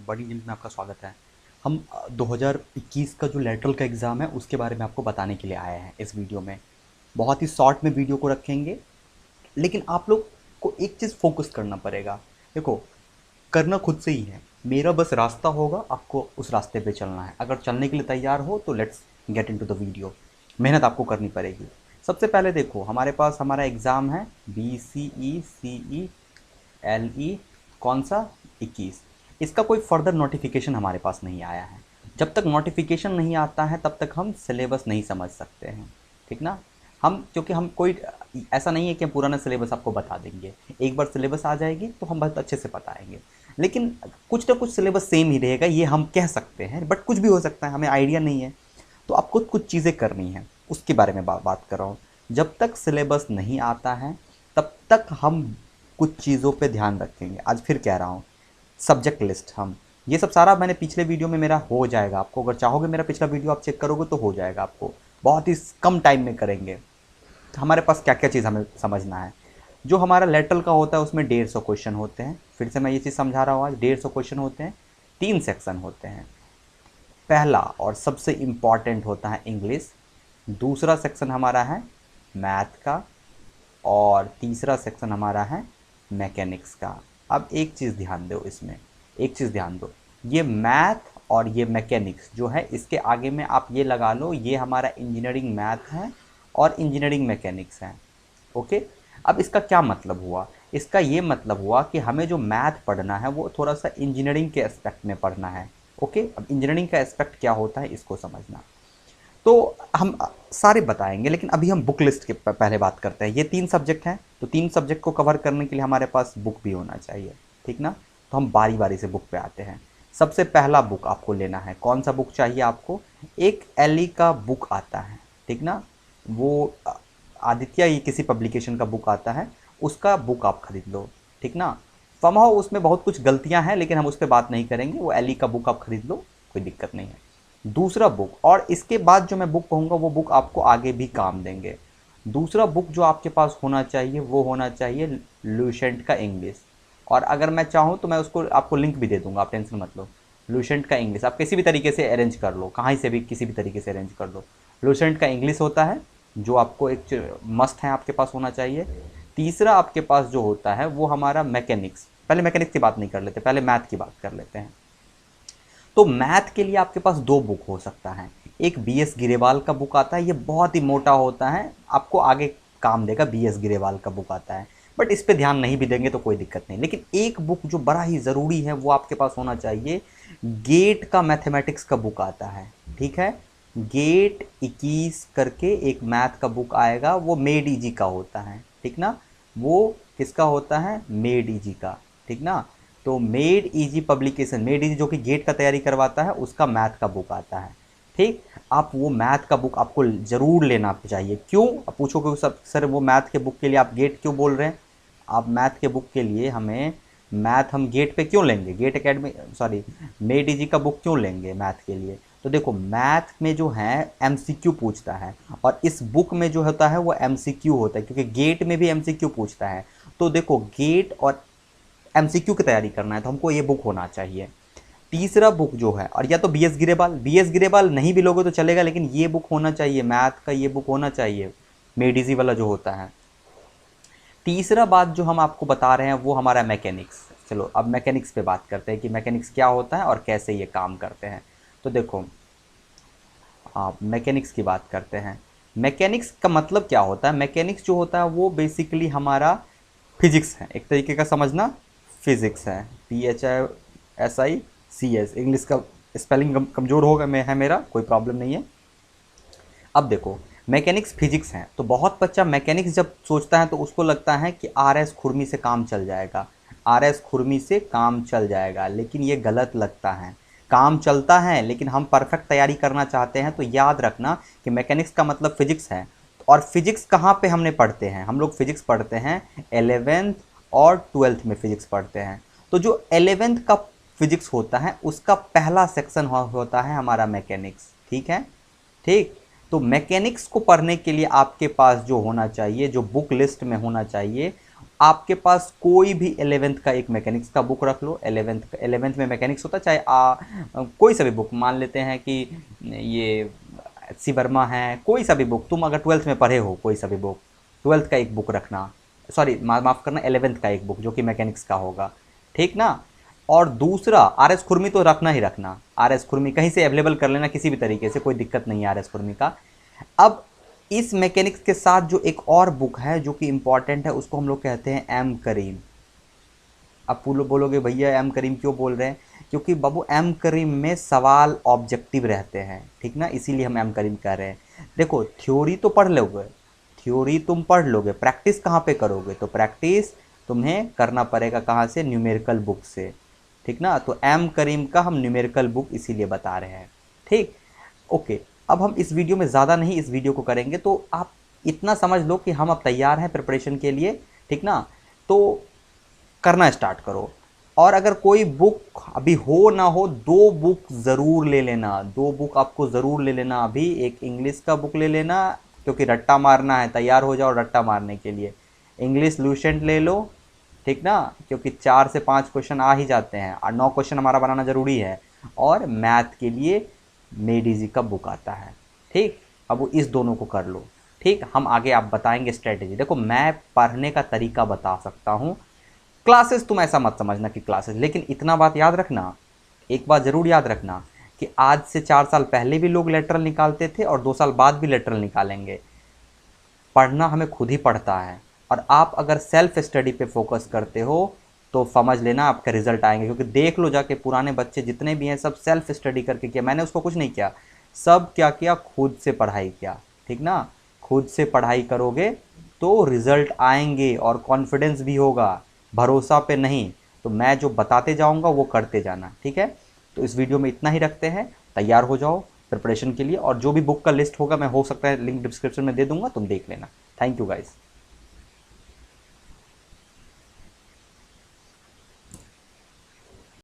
बड़ी न्यूज़ में आपका स्वागत है। हम 2021 का जो लेटरल का एग्ज़ाम है उसके बारे में आपको बताने के लिए आए हैं इस वीडियो में। बहुत ही शॉर्ट में वीडियो को रखेंगे, लेकिन आप लोग को एक चीज़ फ़ोकस करना पड़ेगा। देखो, करना खुद से ही है। मेरा बस रास्ता होगा, आपको उस रास्ते पे चलना है। अगर चलने के लिए तैयार हो तो let's get into the video. मेहनत आपको करनी पड़ेगी। सबसे पहले देखो, हमारे पास हमारा एग्ज़ाम है BCE CE LE, कौन सा? 21। इसका कोई फर्दर नोटिफिकेशन हमारे पास नहीं आया है। जब तक नोटिफिकेशन नहीं आता है तब तक हम सिलेबस नहीं समझ सकते हैं, ठीक ना? हम क्योंकि हम कोई ऐसा नहीं है कि हम पुराना सिलेबस आपको बता देंगे। एक बार सिलेबस आ जाएगी तो हम बहुत अच्छे से बताएंगे, लेकिन कुछ ना कुछ सिलेबस सेम ही रहेगा, ये हम कह सकते हैं, बट कुछ भी हो सकता है, हमें आइडिया नहीं है। तो आपको कुछ चीज़ें करनी है, उसके बारे में बात कर रहा हूँ। जब तक सिलेबस नहीं आता है तब तक हम कुछ चीज़ों पे ध्यान रखेंगे। आज फिर कह रहा हूँ, सब्जेक्ट लिस्ट, हम ये सब सारा मैंने पिछले वीडियो में मेरा हो जाएगा। आपको अगर चाहोगे मेरा पिछला वीडियो आप चेक करोगे तो हो जाएगा। आपको बहुत ही कम टाइम में करेंगे। तो हमारे पास क्या क्या चीज़ हमें समझना है। जो हमारा लेटरल का होता है उसमें 150 क्वेश्चन होते हैं। फिर से मैं ये चीज़ समझा रहा हूँ, आज 150 क्वेश्चन होते हैं। 3 सेक्शन होते हैं। पहला और सबसे इम्पॉर्टेंट होता है इंग्लिश। दूसरा सेक्शन हमारा है मैथ का, और तीसरा सेक्शन हमारा है मैकेनिक्स का। अब एक चीज़ ध्यान दो, इसमें एक चीज़ ध्यान दो, ये मैथ और ये मैकेनिक्स जो है, इसके आगे में आप ये लगा लो, ये हमारा इंजीनियरिंग मैथ है और इंजीनियरिंग मैकेनिक्स है। ओके। अब इसका क्या मतलब हुआ? इसका ये मतलब हुआ कि हमें जो मैथ पढ़ना है वो थोड़ा सा इंजीनियरिंग के एस्पेक्ट में पढ़ना है। ओके। अब इंजीनियरिंग का एस्पेक्ट क्या होता है इसको समझना। तो हम सारे बताएंगे, लेकिन अभी हम बुक लिस्ट के पहले बात करते हैं। ये 3 सब्जेक्ट हैं, तो 3 सब्जेक्ट को कवर करने के लिए हमारे पास बुक भी होना चाहिए, ठीक ना? तो हम बारी बारी से बुक पे आते हैं। सबसे पहला बुक आपको लेना है। कौन सा बुक चाहिए आपको? एक एली का बुक आता है, ठीक ना? वो आदित्य, ये किसी पब्लिकेशन का बुक आता है, उसका बुक आप खरीद लो, ठीक ना? समहाउ उसमें बहुत कुछ गलतियां हैं, लेकिन हम उस पर बात नहीं करेंगे। वो एली का बुक आप खरीद लो, कोई दिक्कत नहीं है। दूसरा बुक, और इसके बाद जो मैं बुक कहूँगा वो बुक आपको आगे भी काम देंगे। दूसरा बुक जो आपके पास होना चाहिए वो होना चाहिए लूसेंट का इंग्लिश। और अगर मैं चाहूँ तो मैं उसको आपको लिंक भी दे दूंगा, आप टेंशन मत लो। लूसेंट का इंग्लिश आप किसी भी तरीके से अरेंज कर लो, कहीं से भी किसी भी तरीके से अरेंज कर लो। लूसेंट का इंग्लिश होता है जो आपको एक मस्ट है, आपके पास होना चाहिए। तीसरा आपके पास जो होता है वो हमारा मैकेनिक्स। पहले मैकेनिक्स की बात नहीं कर लेते, पहले मैथ की बात कर लेते हैं। तो मैथ के लिए आपके पास 2 बुक हो सकता है। एक BS गिरेवाल का बुक आता है, ये बहुत ही मोटा होता है, आपको आगे काम देगा। BS गिरेवाल का बुक आता है, बट इस पे ध्यान नहीं भी देंगे तो कोई दिक्कत नहीं। लेकिन एक बुक जो बड़ा ही ज़रूरी है वो आपके पास होना चाहिए। गेट का मैथमेटिक्स का बुक आता है, ठीक है? गेट 21 करके एक मैथ का बुक आएगा, वो मेड इजी का होता है, ठीक ना? वो किसका होता है? मेड इजी का, ठीक ना? तो made easy publication, made easy जो कि गेट का तैयारी करवाता है, उसका मैथ का बुक आता है, ठीक? आप वो मैथ का बुक आपको ज़रूर लेना चाहिए। क्यों? आप पूछोगे सब सर वो मैथ के बुक के लिए आप गेट क्यों बोल रहे हैं? आप मैथ के बुक के लिए हमें मैथ हम गेट पे क्यों लेंगे? GATE academy, sorry, made easy का बुक क्यों लेंगे मैथ के लिए? तो देखो, मैथ में जो है MCQ पूछता है, और इस बुक में जो होता है वो MCQ होता है, क्योंकि गेट में भी MCQ पूछता है। तो देखो, गेट और MCQ की तैयारी करना है तो हमको ये बुक होना चाहिए। तीसरा बुक जो है, और या तो BS गिरेवाल नहीं भी लोगे तो चलेगा, लेकिन ये बुक होना चाहिए, मैथ का ये बुक होना चाहिए, मेडिजी वाला जो होता है। तीसरा बात जो हम आपको बता रहे हैं वो हमारा मैकेनिक्स। चलो अब मैकेनिक्स पे बात करते हैं कि मैकेनिक्स क्या होता है और कैसे ये काम करते हैं। तो देखो, आप मैकेनिक्स की बात करते हैं। मैकेनिक्स का मतलब क्या होता है? मैकेनिक्स जो होता है वो बेसिकली हमारा फिजिक्स है, एक तरीके का समझना, फिजिक्स है। PHISICS, इंग्लिश का स्पेलिंग कमज़ोर होगा मैं है मेरा, कोई प्रॉब्लम नहीं है। अब देखो, मैकेनिक्स फिजिक्स है, तो बहुत बच्चा मैकेनिक्स जब सोचता है तो उसको लगता है कि RS खुरमी से काम चल जाएगा, RS खुरमी से काम चल जाएगा, लेकिन ये गलत लगता है। काम चलता है, लेकिन हम परफेक्ट तैयारी करना चाहते हैं तो याद रखना कि मैकेनिक्स का मतलब फिजिक्स है। और फिजिक्स कहाँ पे हमने पढ़ते हैं? हम लोग फिजिक्स पढ़ते हैं 11th और 12th में फिजिक्स पढ़ते हैं। तो जो 11th का फिजिक्स होता है उसका पहला सेक्शन होता है हमारा मैकेनिक्स, ठीक है? ठीक। तो मैकेनिक्स को पढ़ने के लिए आपके पास जो होना चाहिए, जो बुक लिस्ट में होना चाहिए, आपके पास कोई भी 11th का एक मैकेनिक्स का बुक रख लो। 11th में मैकेनिक्स होता है, चाहे कोई सा भी बुक, मान लेते हैं कि ये सी वर्मा है, कोई सा भी बुक, तुम अगर 12th में पढ़े हो कोई सा भी बुक, 12th का एक बुक रखना, सॉरी माफ़ करना, 11th का एक बुक जो कि मैकेनिक्स का होगा, ठीक ना। और दूसरा आर एस खुरमी तो रखना ही रखना, आर एस खुरमी कहीं से अवेलेबल कर लेना किसी भी तरीके से, कोई दिक्कत नहीं है आर एस खुरमी का। अब इस मैकेनिक्स के साथ जो एक और बुक है जो कि इंपॉर्टेंट है, उसको हम लोग कहते हैं एम करीम। अब बोलोगे भैया एम करीम क्यों बोल रहे हैं, क्योंकि बाबू एम करीम में सवाल ऑब्जेक्टिव रहते हैं, ठीक ना, इसीलिए हम एम करीम कह रहे हैं। देखो थ्योरी तो पढ़ लोगे, थ्योरी तुम पढ़ लोगे, प्रैक्टिस कहाँ पे करोगे, तो प्रैक्टिस तुम्हें करना पड़ेगा कहाँ से, न्यूमेरिकल बुक से, ठीक ना। तो एम करीम का हम न्यूमेरिकल बुक इसीलिए बता रहे हैं, ठीक। ओके, अब हम इस वीडियो में ज़्यादा नहीं इस वीडियो को करेंगे, तो आप इतना समझ लो कि हम अब तैयार हैं प्रिपरेशन के लिए, ठीक ना। तो करना स्टार्ट करो। और अगर कोई बुक अभी हो ना हो, 2 बुक ज़रूर ले लेना, 2 बुक आपको ज़रूर ले लेना अभी। एक इंग्लिश का बुक ले लेना, क्योंकि रट्टा मारना है, तैयार हो जाओ रट्टा मारने के लिए। इंग्लिश लूसेंट ले लो, ठीक ना, क्योंकि 4 से 5 क्वेश्चन आ ही जाते हैं और 9 क्वेश्चन हमारा बनाना ज़रूरी है। और मैथ के लिए मेडिजी का बुक आता है, ठीक। अब वो इस दोनों को कर लो, ठीक। हम आगे आप बताएंगे स्ट्रेटेजी। देखो मैं पढ़ने का तरीका बता सकता हूँ, क्लासेस तुम ऐसा मत समझना कि क्लासेस, लेकिन इतना बात याद रखना, एक बात ज़रूर याद रखना कि आज से 4 साल पहले भी लोग लेटरल निकालते थे और 2 साल बाद भी लेटरल निकालेंगे। पढ़ना हमें खुद ही पड़ता है, और आप अगर सेल्फ स्टडी पे फोकस करते हो तो समझ लेना आपका रिजल्ट आएंगे। क्योंकि देख लो जाके पुराने बच्चे जितने भी हैं सब सेल्फ स्टडी करके किया, मैंने उसको कुछ नहीं किया, सब क्या किया, खुद से पढ़ाई किया, ठीक ना। खुद से पढ़ाई करोगे तो रिजल्ट आएंगे और कॉन्फिडेंस भी होगा, भरोसा पे नहीं। तो मैं जो बताते जाऊंगा वो करते जाना, ठीक है। तो इस वीडियो में इतना ही रखते हैं, तैयार हो जाओ प्रिपरेशन के लिए। और जो भी बुक का लिस्ट होगा मैं हो सकता है लिंक डिस्क्रिप्शन में दे दूंगा, तुम देख लेना। Thank you guys.